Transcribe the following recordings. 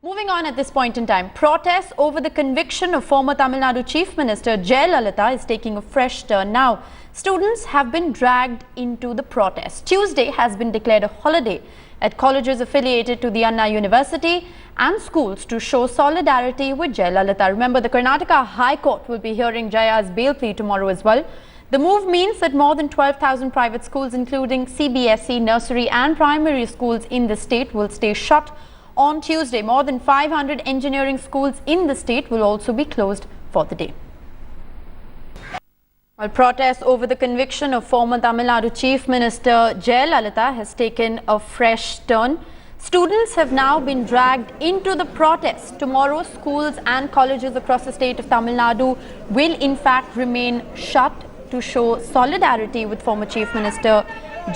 Moving on at this point in time, protests over the conviction of former Tamil Nadu Chief Minister Jayalalitha is taking a fresh turn now. Students have been dragged into the protest. Tuesday has been declared a holiday at colleges affiliated to the Anna University and schools to show solidarity with Jayalalitha. Remember, the Karnataka High Court will be hearing Jaya's bail plea tomorrow as well. The move means that more than 12,000 private schools, including CBSE, nursery and primary schools in the state, will stay shut. On Tuesday, more than 500 engineering schools in the state will also be closed for the day. While protests over the conviction of former Tamil Nadu Chief Minister Jayalalitha has taken a fresh turn, students have now been dragged into the protest. Tomorrow, schools and colleges across the state of Tamil Nadu will in fact remain shut to show solidarity with former Chief Minister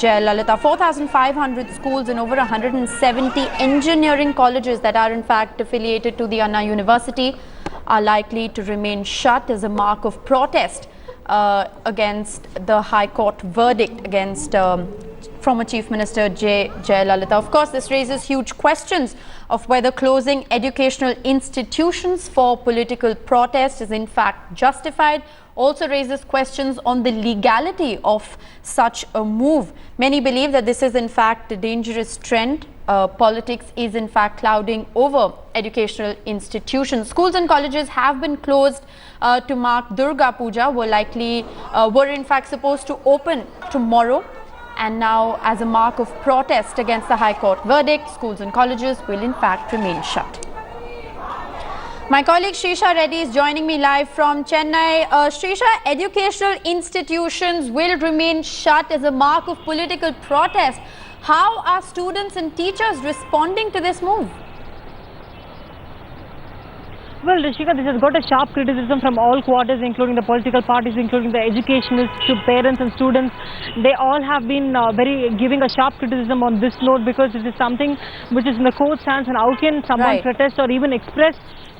Jayalalitha. 4,500 schools and over 170 engineering colleges that are in fact affiliated to the Anna University are likely to remain shut as a mark of protest against the High Court verdict against former Chief Minister Jayalalitha. Of course, this raises huge questions of whether closing educational institutions for political protest is in fact justified. Also raises questions on the legality of such a move. Many believe that this is in fact a dangerous trend. Politics is in fact clouding over educational institutions. Schools and colleges have been closed to mark Durga Puja, were in fact supposed to open tomorrow. And now, as a mark of protest against the High Court verdict, schools and colleges will in fact remain shut. My colleague Shrisha Reddy is joining me live from Chennai. Shrisha, educational institutions will remain shut as a mark of political protest. How are students and teachers responding to this move? Well, Rishika, this has got a sharp criticism from all quarters, including the political parties, including the educationists, to parents and students. They all have been giving a sharp criticism on this note, because this is something which is in the court's hands, and how can someone protest or even express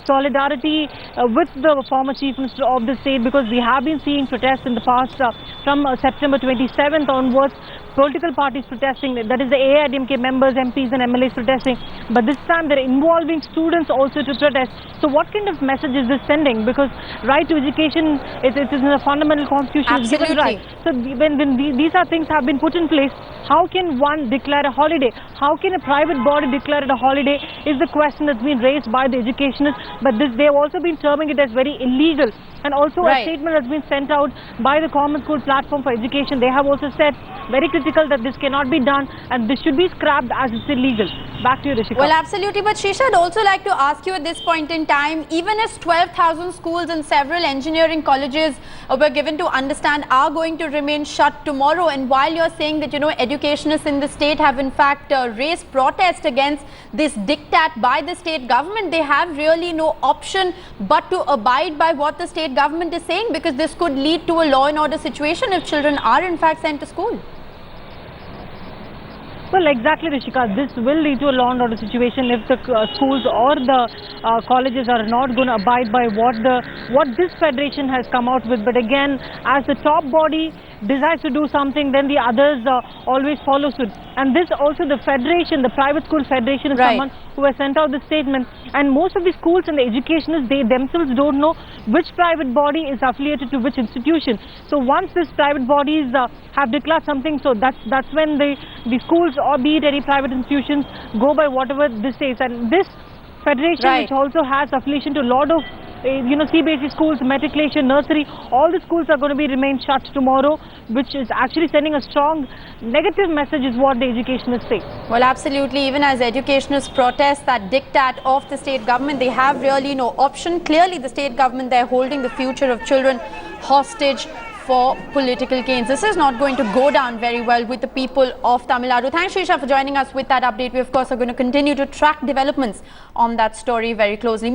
solidarity with the former Chief Minister of the state, because we have been seeing protests in the past from September 27th onwards, political parties protesting, that is the AIADMK members, MPs and MLAs protesting, but this time they're involving students also to protest. So what kind of message is this sending? Because right to education it is in a fundamental constitution. Absolutely. Right. So when these are things have been put in place, how can one declare a holiday? How can a private body declare it a holiday is the question that's been raised by the educationists, but they have also been terming it as very illegal. And also a statement has been sent out by the Common School Platform for Education. They have also said very critical that this cannot be done and this should be scrapped as it's illegal. Back to you, Rishika. Well, absolutely. But Shrisha, I'd also like to ask you at this point in time, even as 12,000 schools and several engineering colleges were given to understand are going to remain shut tomorrow, and while you're saying that, you know, educationists in the state have in fact raised protest against this diktat by the state government, they have really no option but to abide by what the state government is saying, because this could lead to a law and order situation if children are in fact sent to school. Well, exactly, Rishika. This will lead to a law and order situation if the schools or the colleges are not going to abide by what this federation has come out with. But again, as the top body decides to do something, then the others always follow suit. And this also, the federation, the private school federation, is someone who has sent out the statement. And most of the schools and the educationists, they themselves don't know which private body is affiliated to which institution. So once these private bodies have declared something, so that's when the schools, or be it any private institutions, go by whatever this says. And this federation, which also has affiliation to a lot of CBSE schools, matriculation, nursery, all the schools are going to remain shut tomorrow, which is actually sending a strong negative message, is what the educationists say. Well, absolutely. Even as educationists protest that diktat of the state government, they have really no option. Clearly, the state government, they're holding the future of children hostage for political gains. This is not going to go down very well with the people of Tamil Nadu. Thanks, Shrisha, for joining us with that update. We, of course, are going to continue to track developments on that story very closely.